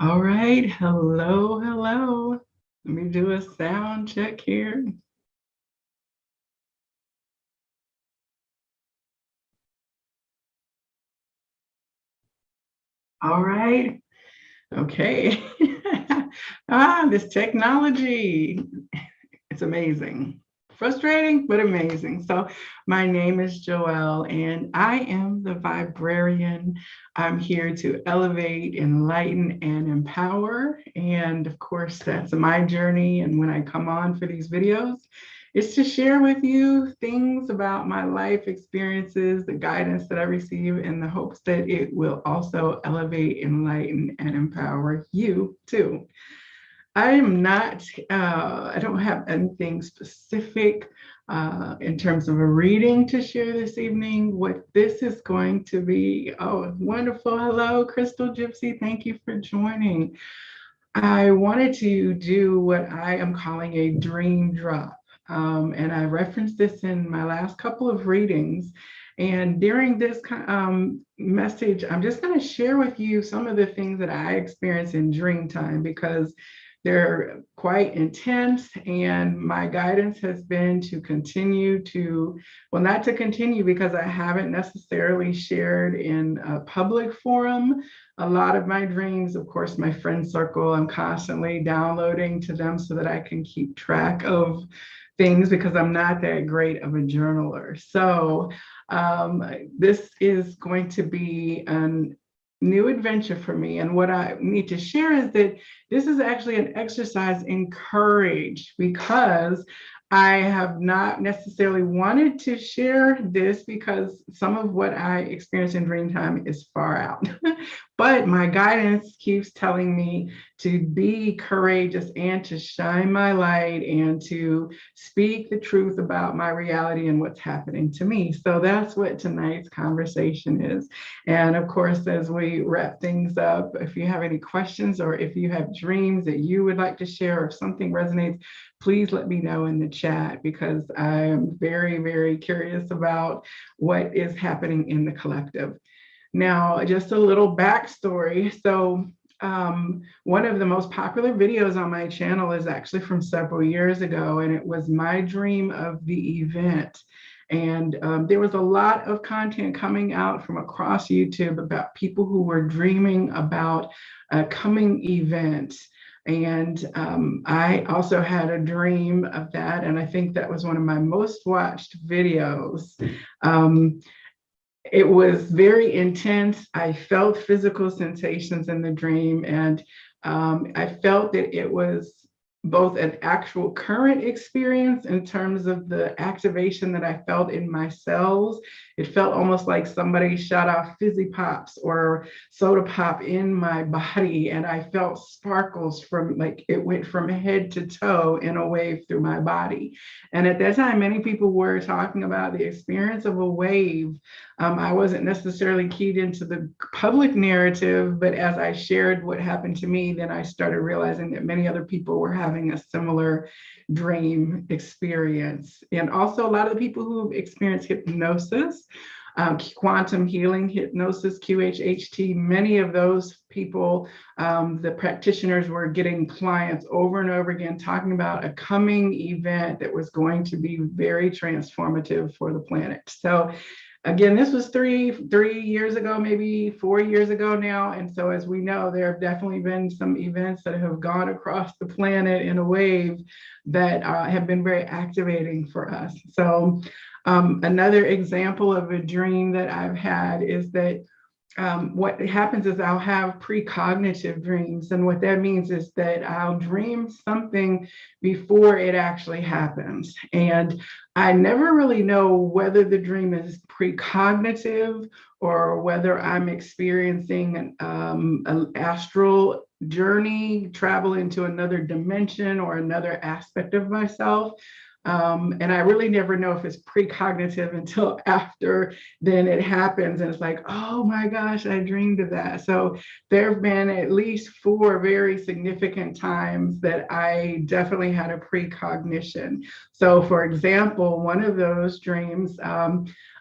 All right. Hello, hello. Let me do a sound check here. All right. Okay. This technology, it's amazing. Frustrating, but amazing. So, my name is Joelle, and I am the Viberarian. I'm here to elevate, enlighten, and empower. And of course, that's my journey. And when I come on for these videos, it's to share with you things about my life experiences, the guidance that I receive, in the hopes that it will also elevate, enlighten, and empower you too. I am not, I don't have anything specific in terms of a reading to share this evening. What this is going to be, oh, wonderful. Hello, Crystal Gypsy. Thank you for joining. I wanted to do what I am calling a dream drop. And I referenced this in my last couple of readings. And during this message, I'm just going to share with you some of the things that I experience in dream time because they're quite intense. And my guidance has been to continue to, well, not to continue because I haven't necessarily shared in a public forum a lot of my dreams. Of course, my friend circle, I'm constantly downloading to them so that I can keep track of things because I'm not that great of a journaler. So this is going to be an new adventure for me. And what I need to share is that this is actually an exercise in courage because I have not necessarily wanted to share this because some of what I experience in dream time is far out. But my guidance keeps telling me to be courageous and to shine my light and to speak the truth about my reality and what's happening to me. So that's what tonight's conversation is. And of course, as we wrap things up, if you have any questions or if you have dreams that you would like to share or if something resonates, please let me know in the chat because I am very, very curious about what is happening in the collective. Now, just a little backstory. So one of the most popular videos on my channel is actually from several years ago, and it was my dream of the event. And there was a lot of content coming out from across YouTube about people who were dreaming about a coming event. And I also had a dream of that. And I think that was one of my most watched videos. It was very intense. I felt physical sensations in the dream, and I felt that it was both an actual current experience in terms of the activation that I felt in my cells. It felt almost like somebody shot off fizzy pops or soda pop in my body, and I felt sparkles from like it went from head to toe in a wave through my body. And at that time, many people were talking about the experience of a wave. I wasn't necessarily keyed into the public narrative, but as I shared what happened to me, then I started realizing that many other people were having a similar dream experience. And also a lot of the people who've experienced hypnosis, quantum healing, hypnosis, QHHT, many of those people, the practitioners were getting clients over and over again talking about a coming event that was going to be very transformative for the planet. So again, this was three years ago, maybe 4 years ago now. And so as we know, there have definitely been some events that have gone across the planet in a wave that have been very activating for us. So another example of a dream that I've had is that what happens is I'll have precognitive dreams. And what that means is that I'll dream something before it actually happens. And I never really know whether the dream is precognitive or whether I'm experiencing an astral journey, travel into another dimension or another aspect of myself. And I really never know if it's precognitive until after then it happens. And it's like, oh my gosh, I dreamed of that. So there have been at least 4 very significant times that I definitely had a precognition. So for example, one of those dreams,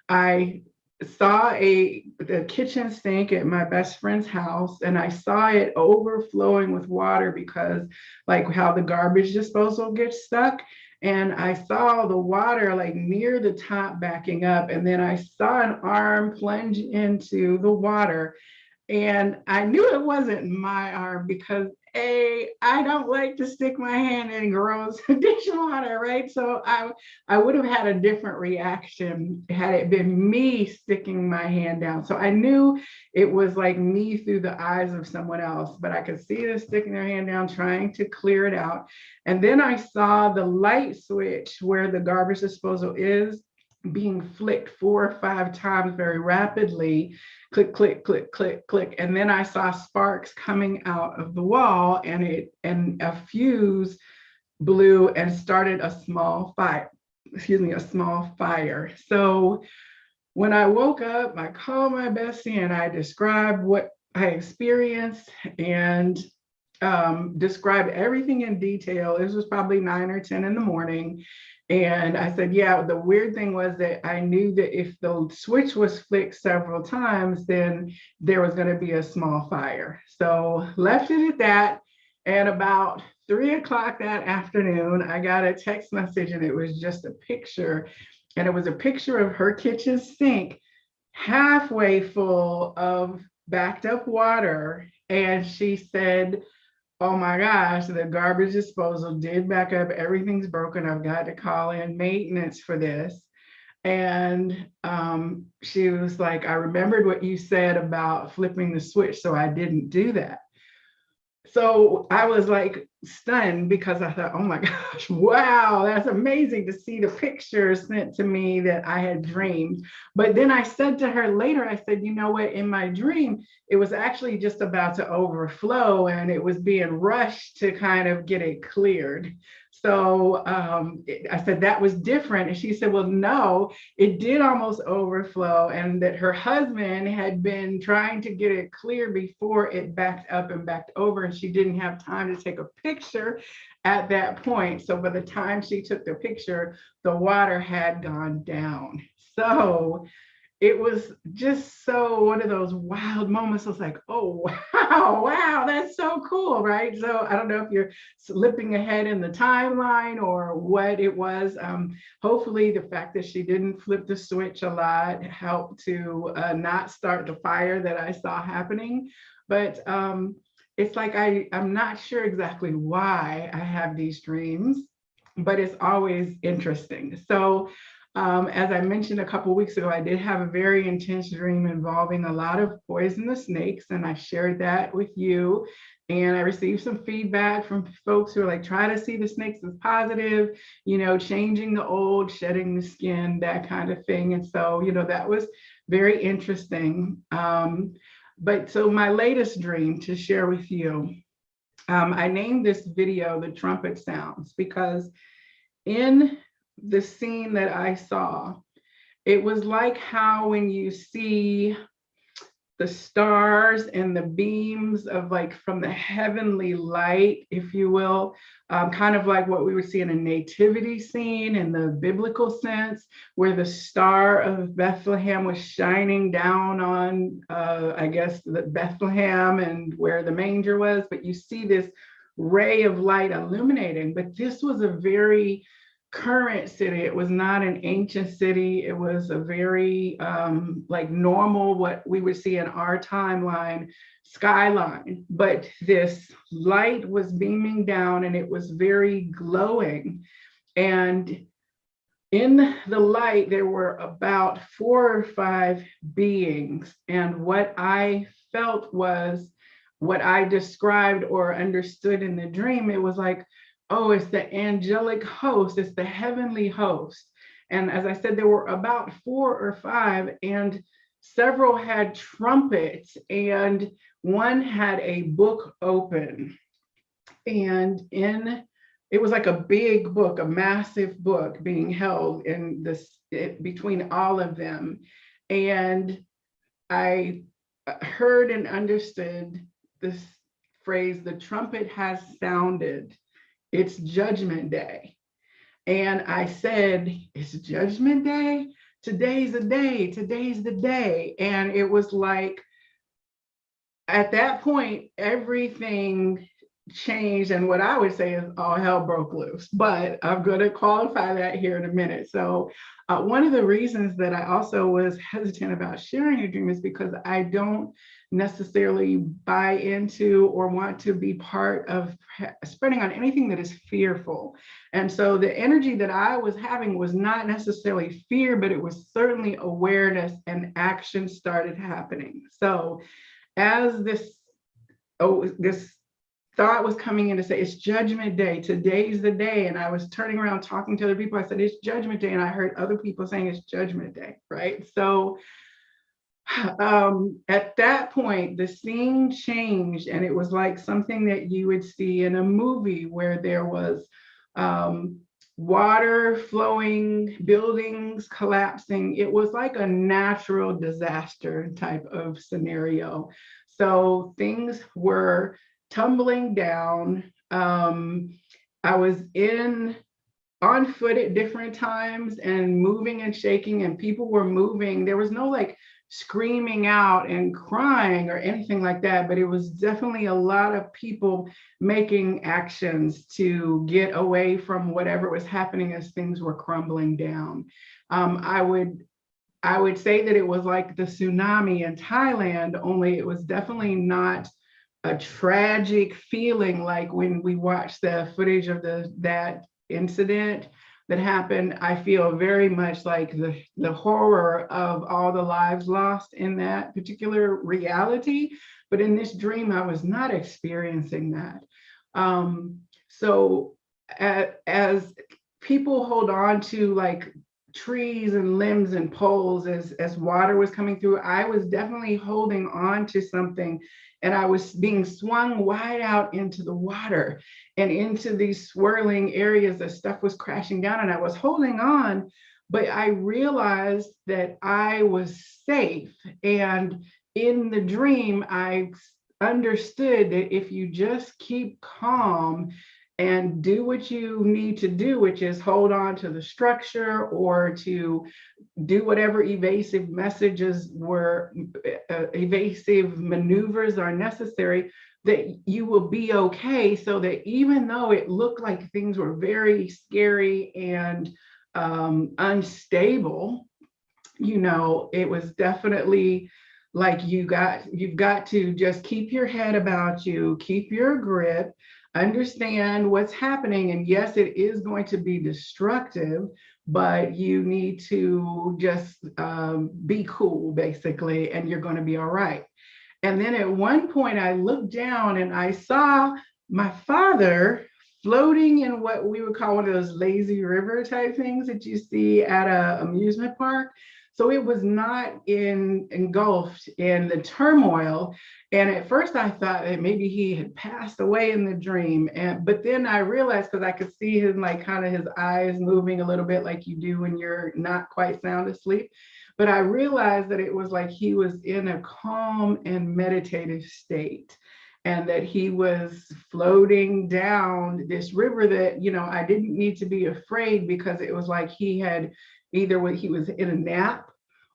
I saw the kitchen sink at my best friend's house, and I saw it overflowing with water because like how the garbage disposal gets stuck. And I saw the water like near the top backing up, and then I saw an arm plunge into the water. And I knew it wasn't my arm because I don't like to stick my hand in gross dishwater, right? So I would have had a different reaction had it been me sticking my hand down. So I knew it was like me through the eyes of someone else, but I could see them sticking their hand down, trying to clear it out. And then I saw the light switch where the garbage disposal is being flicked 4 or 5 times very rapidly, click, click, click, click, click. And then I saw sparks coming out of the wall, and a fuse blew and started a small fire. A small fire. So when I woke up, I called my bestie and I described what I experienced and described everything in detail. This was probably 9 or 10 in the morning. And I said, yeah, the weird thing was that I knew that if the switch was flicked several times, then there was going to be a small fire. So left it at that. And about 3 o'clock that afternoon, I got a text message, and it was just a picture. And it was a picture of her kitchen sink halfway full of backed up water. And she said, oh my gosh, the garbage disposal did back up. Everything's broken. I've got to call in maintenance for this. And she was like, I remembered what you said about flipping the switch, so I didn't do that. So I was like stunned because I thought, oh my gosh, wow, that's amazing to see the pictures sent to me that I had dreamed. But then I said to her later, I said, you know what, in my dream, it was actually just about to overflow and it was being rushed to kind of get it cleared. So I said that was different. And she said, well, no, it did almost overflow, and that her husband had been trying to get it clear before it backed up and backed over. And she didn't have time to take a picture at that point. So by the time she took the picture, the water had gone down. So it was just so one of those wild moments. I was like, oh, wow, that's so cool, right? So I don't know if you're slipping ahead in the timeline or what it was. Hopefully the fact that she didn't flip the switch a lot helped to not start the fire that I saw happening. But it's like I'm not sure exactly why I have these dreams, but it's always interesting. So as I mentioned a couple of weeks ago, I did have a very intense dream involving a lot of poisonous snakes, and I shared that with you. And I received some feedback from folks who are like, try to see the snakes as positive, changing the old, shedding the skin, that kind of thing. And so, that was very interesting. But so my latest dream to share with you, I named this video The Trumpet Sounds, because in the scene that I saw, it was like how when you see the stars and the beams of like from the heavenly light, if you will, kind of like what we would see in a nativity scene in the biblical sense, where the star of Bethlehem was shining down on, I guess, the Bethlehem and where the manger was, but you see this ray of light illuminating. But this was a very current city. It was not an ancient city. It was a very like normal, what we would see in our timeline, skyline. But this light was beaming down and it was very glowing. And in the light, there were about 4 or 5 beings. And what I felt was what I described or understood in the dream. It was like, oh, it's the angelic host, it's the heavenly host. And as I said, there were about 4 or 5, and several had trumpets, and one had a book open. And it was like a big book, a massive book being held in between all of them. And I heard and understood this phrase, the trumpet has sounded. It's Judgment Day. And I said, it's Judgment Day? today's the day, today's the day. And it was like, at that point, everything changed. And what I would say is all hell broke loose. But I'm going to qualify that here in a minute. So one of the reasons that I also was hesitant about sharing a dream is because I don't necessarily buy into or want to be part of spreading on anything that is fearful. And so the energy that I was having was not necessarily fear, but it was certainly awareness, and action started happening. So as this thought was coming in to say, it's Judgment Day, today's the day. And I was turning around talking to other people. I said, it's Judgment Day. And I heard other people saying it's Judgment Day, right? So at that point, the scene changed, and it was like something that you would see in a movie where there was water flowing, buildings collapsing. It was like a natural disaster type of scenario. So things were tumbling down. I was on foot at different times and moving and shaking, and people were moving. There was no like screaming out and crying or anything like that, but it was definitely a lot of people making actions to get away from whatever was happening as things were crumbling down. I would say that it was like the tsunami in Thailand, only it was definitely not a tragic feeling like when we watched the footage of that incident that happened. I feel very much like the horror of all the lives lost in that particular reality. But in this dream, I was not experiencing that. So as people hold on to like trees and limbs and poles as water was coming through, I was definitely holding on to something, and I was being swung wide out into the water and into these swirling areas as stuff was crashing down, and I was holding on, but I realized that I was safe. And in the dream, I understood that if you just keep calm and do what you need to do, which is hold on to the structure or to do whatever evasive messages were, evasive maneuvers are necessary, that you will be okay. So that even though it looked like things were very scary and unstable, it was definitely like you've got to just keep your head about you, keep your grip, understand what's happening. And yes, it is going to be destructive, but you need to just be cool, basically, and you're going to be all right. And then at one point, I looked down and I saw my father floating in what we would call one of those lazy river type things that you see at an amusement park. So it was not engulfed in the turmoil. And at first I thought that maybe he had passed away in the dream. But then I realized, because I could see his like kind of his eyes moving a little bit like you do when you're not quite sound asleep. But I realized that it was like he was in a calm and meditative state, and that he was floating down this river that, I didn't need to be afraid, because it was like he had either he was in a nap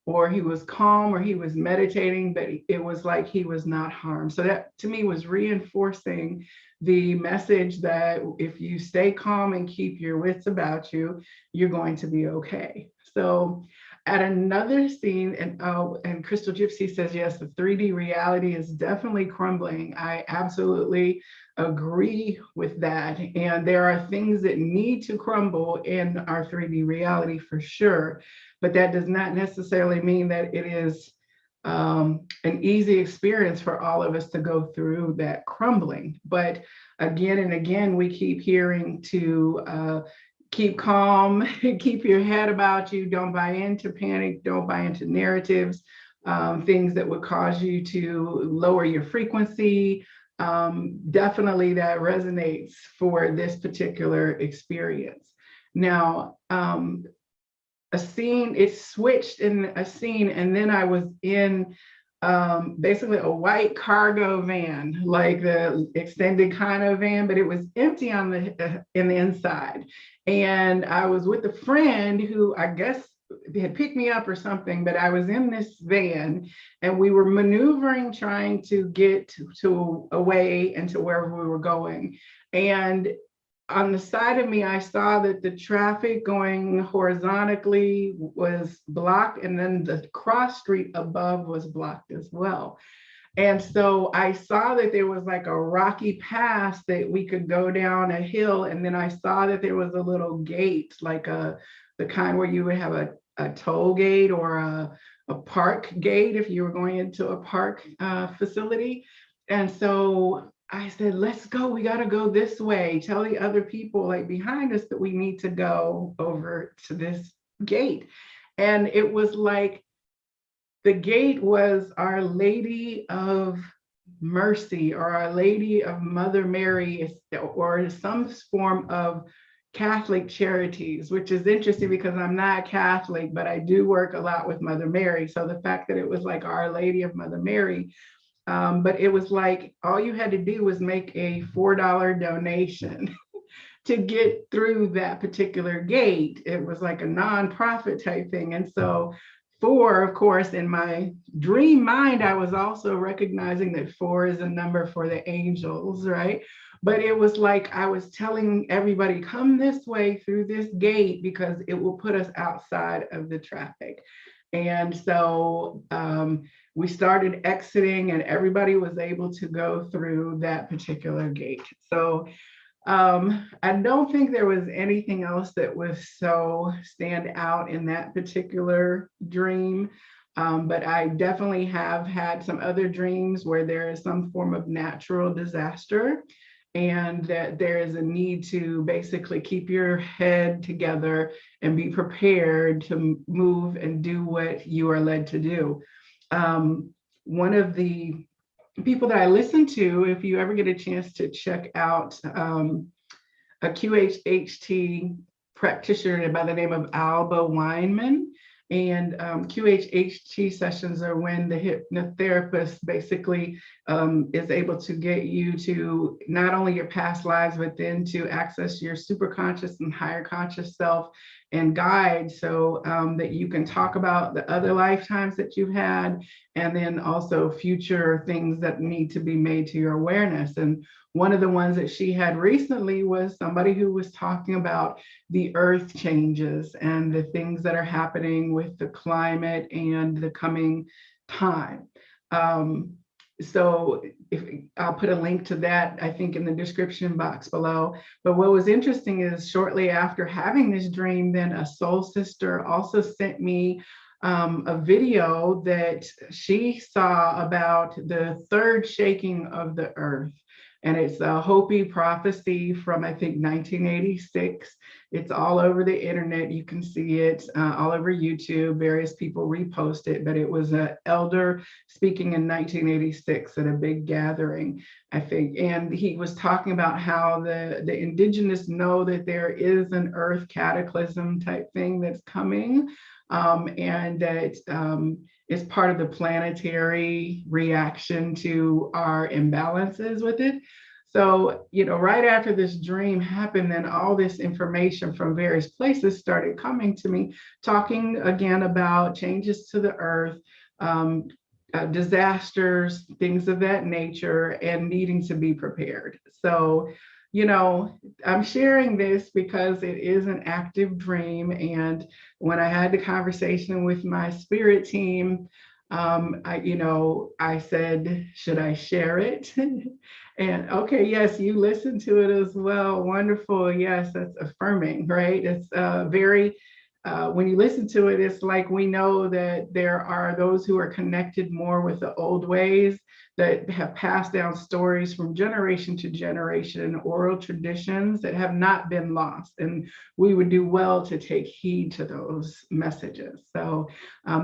or he was calm or he was meditating, but it was like he was not harmed. So that to me was reinforcing the message that if you stay calm and keep your wits about you, you're going to be okay. So at another scene, and Crystal Gypsy says, yes, the 3D reality is definitely crumbling. I absolutely agree with that. And there are things that need to crumble in our 3D reality for sure. But that does not necessarily mean that it is an easy experience for all of us to go through that crumbling. But again and again, we keep hearing to keep calm, keep your head about you, don't buy into panic, don't buy into narratives, things that would cause you to lower your frequency. Definitely that resonates for this particular experience. Now, it switched in a scene, and then I was in basically a white cargo van, like the extended kind of van, but it was empty on in the inside. And I was with a friend who I guess had picked me up or something, but I was in this van and we were maneuvering, trying to get to away and to wherever we were going. And on the side of me, I saw that the traffic going horizontally was blocked, and then the cross street above was blocked as well. And so I saw that there was like a rocky pass that we could go down a hill. And then I saw that there was a little gate, like the kind where you would have a toll gate or a park gate if you were going into a park facility. And so I said, let's go. We got to go this way. Tell the other people like behind us that we need to go over to this gate. And it was like the gate was Our Lady of Mercy or Our Lady of Mother Mary or some form of Catholic charities, which is interesting because I'm not Catholic, but I do work a lot with Mother Mary. So the fact that it was like Our Lady of Mother Mary, but it was like all you had to do was make a $4 donation to get through that particular gate. It was like a nonprofit type thing. And so 4, of course, in my dream mind, I was also recognizing that 4 is a number for the angels, right? But it was like I was telling everybody, come this way through this gate because it will put us outside of the traffic. And so we started exiting and everybody was able to go through that particular gate. So I don't think there was anything else that was so stand out in that particular dream. But I definitely have had some other dreams where there is some form of natural disaster and that there is a need to basically keep your head together and be prepared to move and do what you are led to do. One of the people that I listen to, if you ever get a chance to check out a QHHT practitioner by the name of Alba Weinman. And QHHT sessions are when the hypnotherapist basically is able to get you to not only your past lives, but then to access your superconscious and higher conscious self and guide so that you can talk about the other lifetimes that you've had, and then also future things that need to be made to your awareness. And one of the ones that she had recently was somebody who was talking about the earth changes and the things that are happening with the climate and the coming time. So I'll put a link to that, I think, in the description box below. But what was interesting is shortly after having this dream, then a soul sister also sent me a video that she saw about the third shaking of the earth. And it's a Hopi prophecy from, I think, 1986. It's all over the internet. You can see it all over YouTube. Various people repost it, but it was an elder speaking in 1986 at a big gathering, I think. And he was talking about how the indigenous know that there is an earth cataclysm type thing that's coming, and that is part of the planetary reaction to our imbalances with it. So, right after this dream happened, then all this information from various places started coming to me, talking again about changes to the earth, disasters, things of that nature, and needing to be prepared. So, I'm sharing this because it is an active dream. And when I had the conversation with my spirit team, I said, should I share it? And okay, yes, you listened to it as well. Wonderful. Yes, that's affirming, right? It's very, when you listen to it, it's like we know that there are those who are connected more with the old ways that have passed down stories from generation to generation, oral traditions that have not been lost. And we would do well to take heed to those messages. So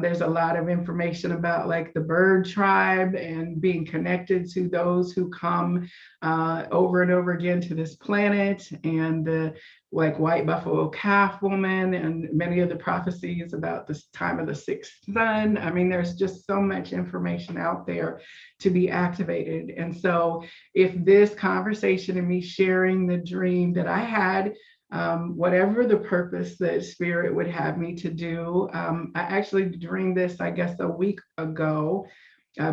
there's a lot of information about like the bird tribe and being connected to those who come over and over again to this planet, and the like white buffalo calf woman, and many of the prophecies about this time of the sixth sun. I mean, there's just so much information out there to be activated. And so if this conversation and me sharing the dream that I had whatever the purpose that Spirit would have me to do. I actually dreamed this, I guess, a week ago.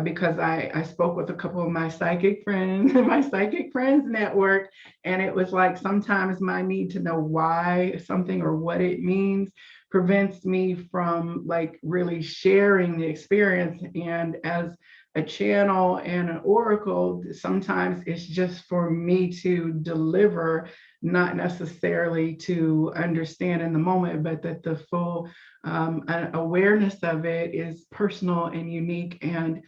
Because I spoke with a couple of my psychic friends in my psychic friends network, and it was like sometimes my need to know why something or what it means prevents me from like really sharing the experience. And as a channel and an oracle, sometimes it's just for me to deliver, not necessarily to understand in the moment, but that the full awareness of it is personal and unique, and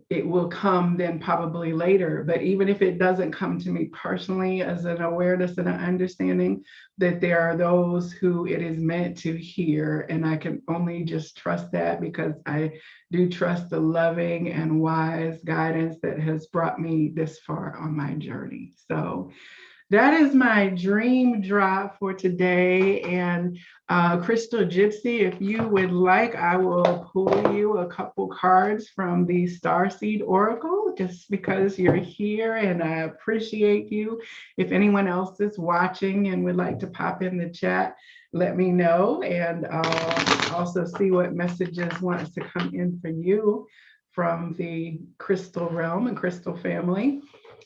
it will come then probably later. But even if it doesn't come to me personally as an awareness and an understanding, that there are those who it is meant to hear, and I can only just trust that, because I do trust the loving and wise guidance that has brought me this far on my journey. So that is my dream drop for today. And Crystal Gypsy, if you would like, I will pull you a couple cards from the Starseed Oracle, just because you're here and I appreciate you. If anyone else is watching and would like to pop in the chat, let me know. And I'll also see what messages wants to come in for you from the crystal realm and crystal family.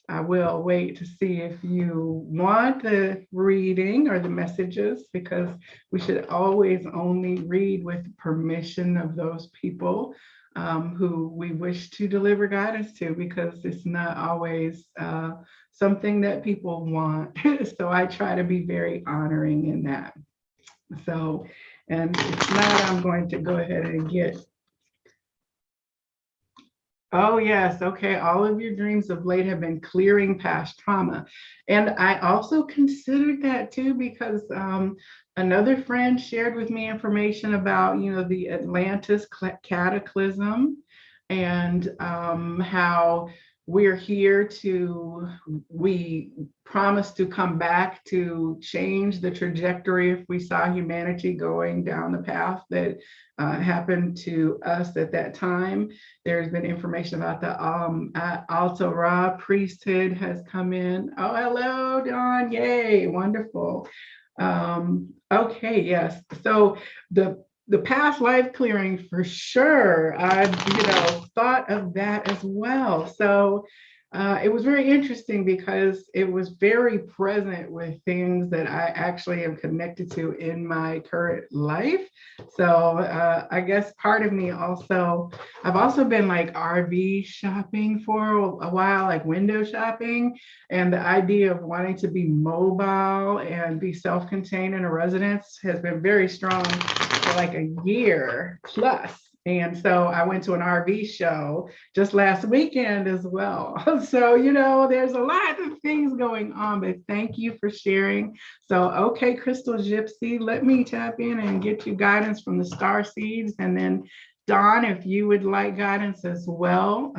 I will wait to see if you want the reading or the messages, because we should always only read with permission of those people who we wish to deliver guidance to, because it's not always something that people want. So I try to be very honoring in that. So, and if not, I'm going to go ahead and get. Oh, yes. Okay. All of your dreams of late have been clearing past trauma. And I also considered that too, because another friend shared with me information about, the Atlantis cataclysm, and how we promise to come back to change the trajectory if we saw humanity going down the path that happened to us at that time. There's been information about the Alta Ra priesthood has come in. Oh, hello, Dawn. Yay, wonderful. Okay, yes. So the past life clearing, for sure. I've thought of that as well. So it was very interesting, because it was very present with things that I actually am connected to in my current life. So I guess part of me also, I've also been like RV shopping for a while, like window shopping, and the idea of wanting to be mobile and be self-contained in a residence has been very strong for like a year plus. And so I went to an RV show just last weekend as well. So, there's a lot of things going on, but thank you for sharing. So, okay, Crystal Gypsy, let me tap in and get you guidance from the star seeds. And then Dawn, if you would like guidance as well,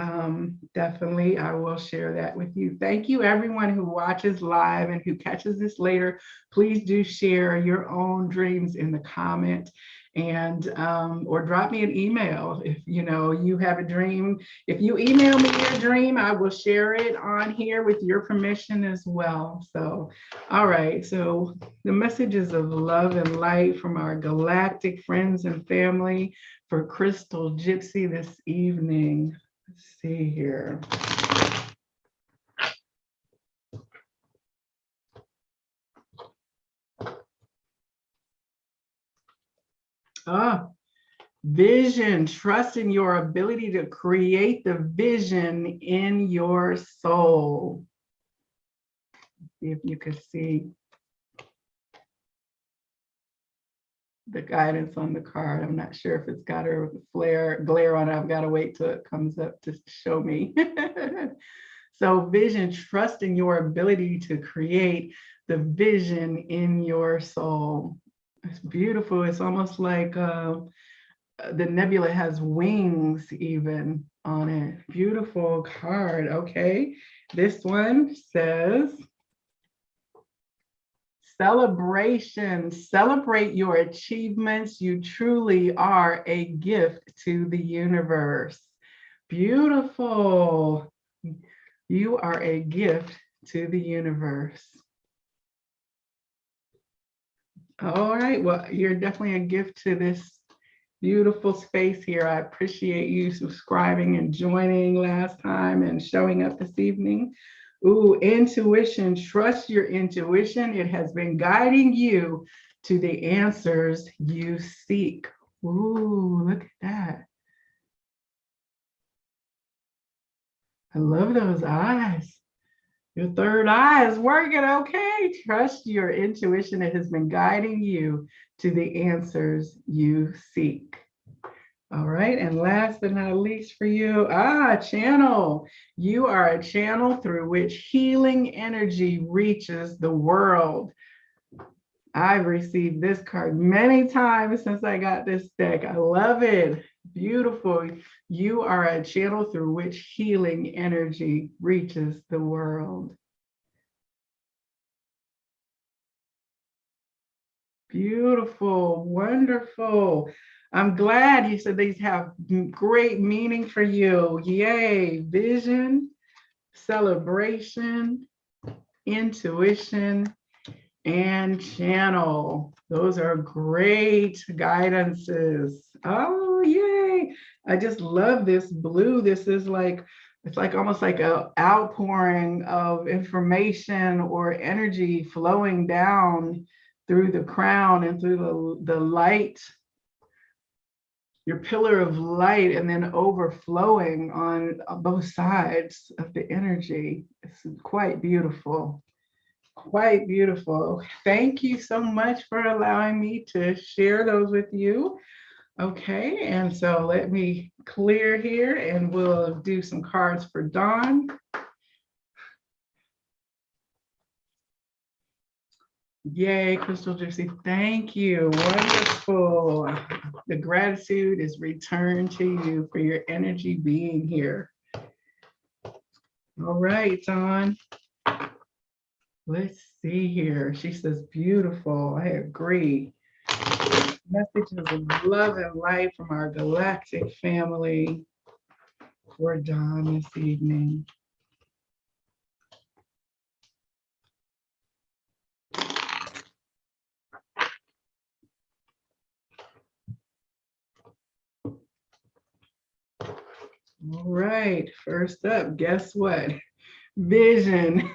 definitely I will share that with you. Thank you, everyone who watches live and who catches this later. Please do share your own dreams in the comments, and or drop me an email if you have a dream. If you email me your dream, I will share it on here with your permission as well. So, all right, so the messages of love and light from our galactic friends and family for Crystal Gypsy this evening. Let's see here. Vision, trust in your ability to create the vision in your soul. See if you can see the guidance on the card. I'm not sure if it's got a glare on it. I've got to wait till it comes up to show me. So vision, trust in your ability to create the vision in your soul. It's beautiful. It's almost like the nebula has wings even on it. Beautiful card. Okay. This one says, celebration. Celebrate your achievements. You truly are a gift to the universe. Beautiful. You are a gift to the universe. All right. Well, you're definitely a gift to this beautiful space here. I appreciate you subscribing and joining last time and showing up this evening. Ooh, intuition. Trust your intuition. It has been guiding you to the answers you seek. Ooh, look at that. I love those eyes. Your third eye is working, okay? Trust your intuition. It has been guiding you to the answers you seek. All right, and last but not least for you, channel. You are a channel through which healing energy reaches the world. I've received this card many times since I got this deck. I love it. Beautiful. You are a channel through which healing energy reaches the world. Beautiful, wonderful. I'm glad you said these have great meaning for you. Yay, vision, celebration, intuition, and channel. Those are great guidances. Oh, yay. I just love this blue. This is like, it's like almost like an outpouring of information or energy flowing down through the crown and through the light, your pillar of light, and then overflowing on both sides of the energy. It's quite beautiful. Quite beautiful. Thank you so much for allowing me to share those with you. Okay, and so let me clear here and we'll do some cards for Dawn. Yay, Crystal Gypsy, thank you. Wonderful. The gratitude is returned to you for your energy being here. All right, Dawn. Let's see here. She says, beautiful. I agree. Messages of love and light from our galactic family for Dawn this evening. All right, first up, guess what? Vision.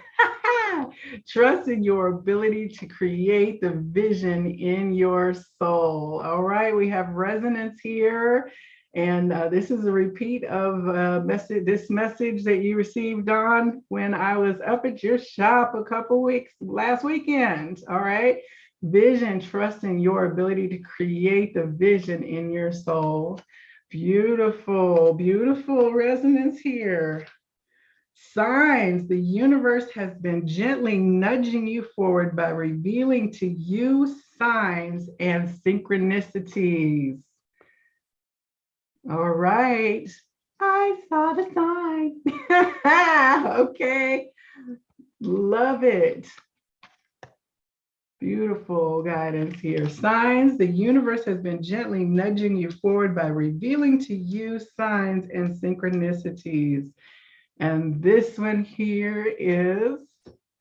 Trust in your ability to create the vision in your soul. All right, we have resonance here. And this is a repeat of this message that you received on when I was up at your shop a couple weeks last weekend. All right. Vision, trust in your ability to create the vision in your soul. Beautiful, beautiful resonance here. Signs, the universe has been gently nudging you forward by revealing to you signs and synchronicities. All right, I saw the sign. Okay, love it. Beautiful guidance here. Signs, the universe has been gently nudging you forward by revealing to you signs and synchronicities. And this one here is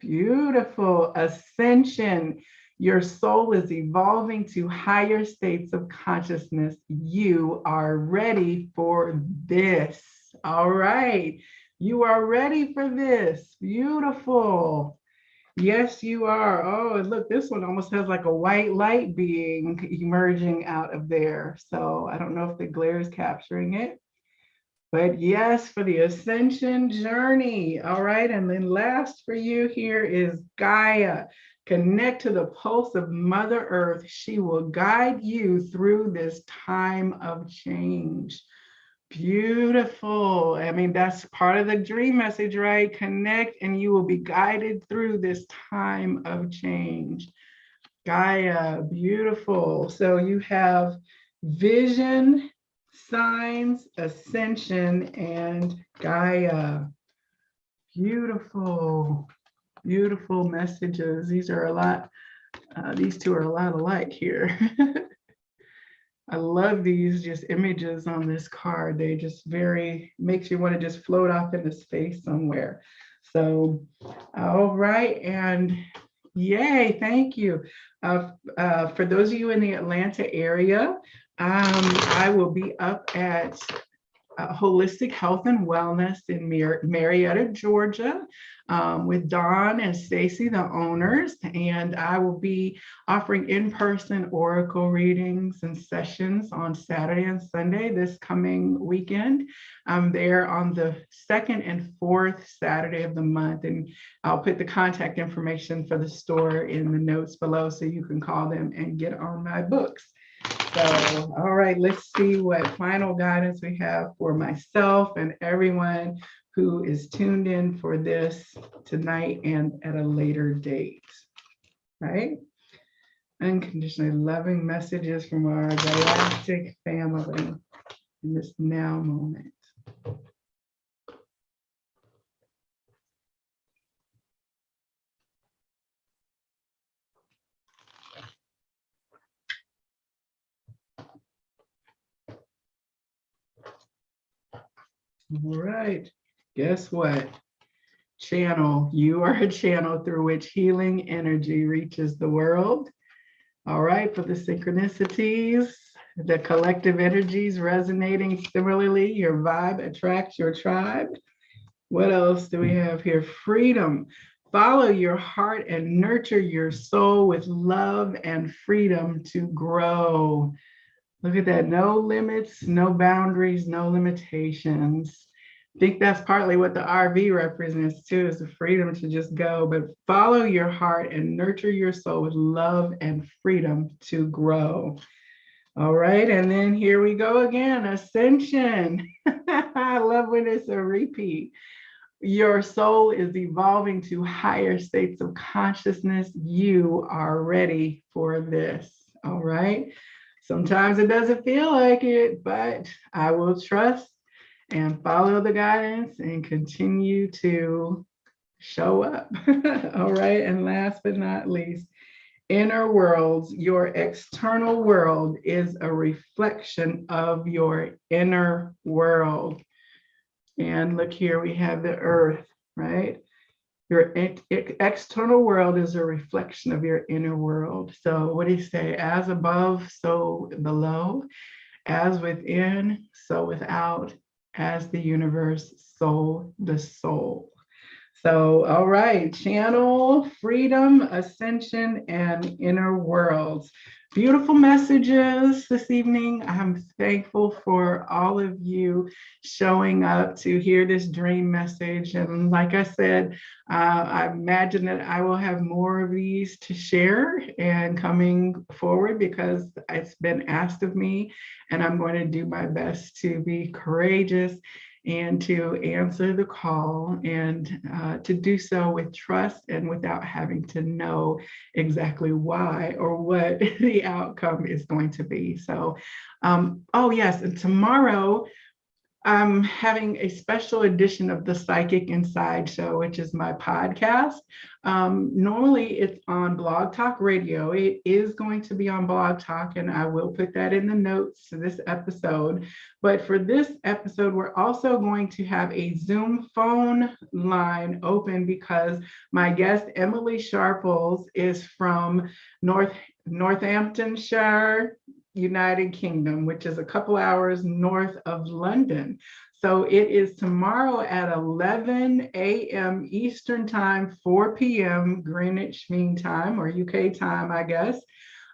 beautiful. Ascension. Your soul is evolving to higher states of consciousness. You are ready for this. All right. You are ready for this. Beautiful. Yes, you are. Oh, and look, this one almost has like a white light being emerging out of there. So I don't know if the glare is capturing it. But yes, for the ascension journey. All right. And then last for you here is Gaia. Connect to the pulse of Mother Earth. She will guide you through this time of change. Beautiful. I mean, that's part of the dream message, right? Connect and you will be guided through this time of change. Gaia, beautiful. So you have vision, signs, ascension, and Gaia. Beautiful, beautiful messages. These are a lot, these two are a lot alike here. I love these just images on this card. They just makes you want to just float off into space somewhere. So, all right. And Yay, thank you. For those of you in the Atlanta area, I will be up at Holistic Health and Wellness in Marietta, Georgia, with Dawn and Stacy, the owners. And I will be offering in-person oracle readings and sessions on Saturday and Sunday this coming weekend. I'm there on the second and fourth Saturday of the month. And I'll put the contact information for the store in the notes below so you can call them and get on my books. So, all right, let's see what final guidance we have for myself and everyone who is tuned in for this tonight and at a later date, right? Unconditionally loving messages from our galactic family in this now moment. All right, guess what? Channel, you are a channel through which healing energy reaches the world. All right, for the synchronicities, the collective energies resonating similarly, your vibe attracts your tribe. What else do we have here? Freedom. Follow your heart and nurture your soul with love and freedom to grow. Look at that. No limits, no boundaries, no limitations. I think that's partly what the RV represents too, is the freedom to just go, but follow your heart and nurture your soul with love and freedom to grow. All right, and then here we go again, Ascension. I love when it's a repeat. Your soul is evolving to higher states of consciousness. You are ready for this. All right. Sometimes it doesn't feel like it, but I will trust and follow the guidance and continue to show up. All right. And last but not least, inner worlds, your external world is a reflection of your inner world. And look here, we have the earth, right? Your external world is a reflection of your inner world. So what do you say? As above, so below, as within, so without, as the universe, so the soul. So, all right, channel, freedom, ascension, and inner worlds. Beautiful messages this evening. I'm thankful for all of you showing up to hear this dream message. And like I said, I imagine that I will have more of these to share and coming forward because it's been asked of me, and I'm going to do my best to be courageous and to answer the call and to do so with trust and without having to know exactly why or what the outcome is going to be. So, oh yes, and tomorrow I'm having a special edition of the Psychic Inside Show, which is my podcast. Normally it's on Blog Talk Radio. It is going to be on Blog Talk, and I will put that in the notes to this episode. But for this episode, we're also going to have a Zoom phone line open because my guest, Emily Sharples, is from Northamptonshire, United Kingdom, which is a couple hours north of London. So it is tomorrow at 11 a.m. Eastern Time, 4 p.m. Greenwich Mean Time, or UK time, I guess.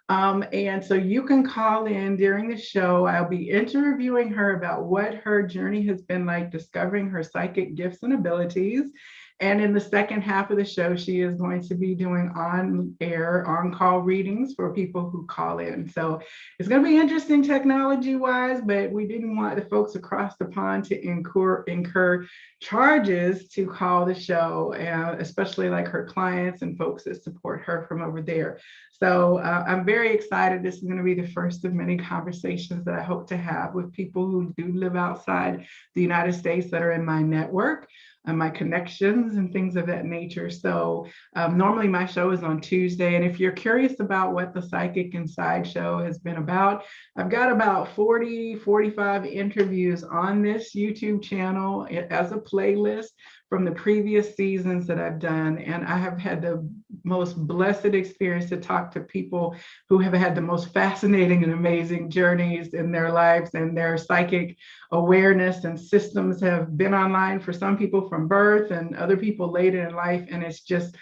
And so you can call in during the show. I'll be interviewing her about what her journey has been like discovering her psychic gifts and abilities. And in the second half of the show, she is going to be doing on-air, on-call readings for people who call in. So it's going to be interesting technology-wise, but we didn't want the folks across the pond to incur charges to call the show, especially like her clients and folks that support her from over there. So I'm very excited. This is going to be the first of many conversations that I hope to have with people who do live outside the United States that are in my network and my connections and things of that nature. So normally my show is on Tuesday. And if you're curious about what the Psychic Inside Show has been about, I've got about 40, 45 interviews on this YouTube channel as a playlist from the previous seasons that I've done. And I have had the most blessed experience to talk to people who have had the most fascinating and amazing journeys in their lives, and their psychic awareness and systems have been online for some people from birth and other people later in life. And it's just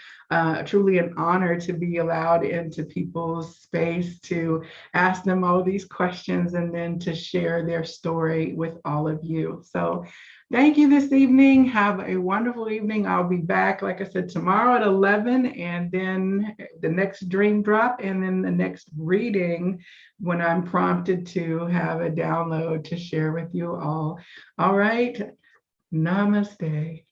truly an honor to be allowed into people's space to ask them all these questions and then to share their story with all of you. So thank you this evening. Have a wonderful evening. I'll be back, like I said, tomorrow at 11, and then the next dream drop, and then the next reading when I'm prompted to have a download to share with you all. All right. Namaste.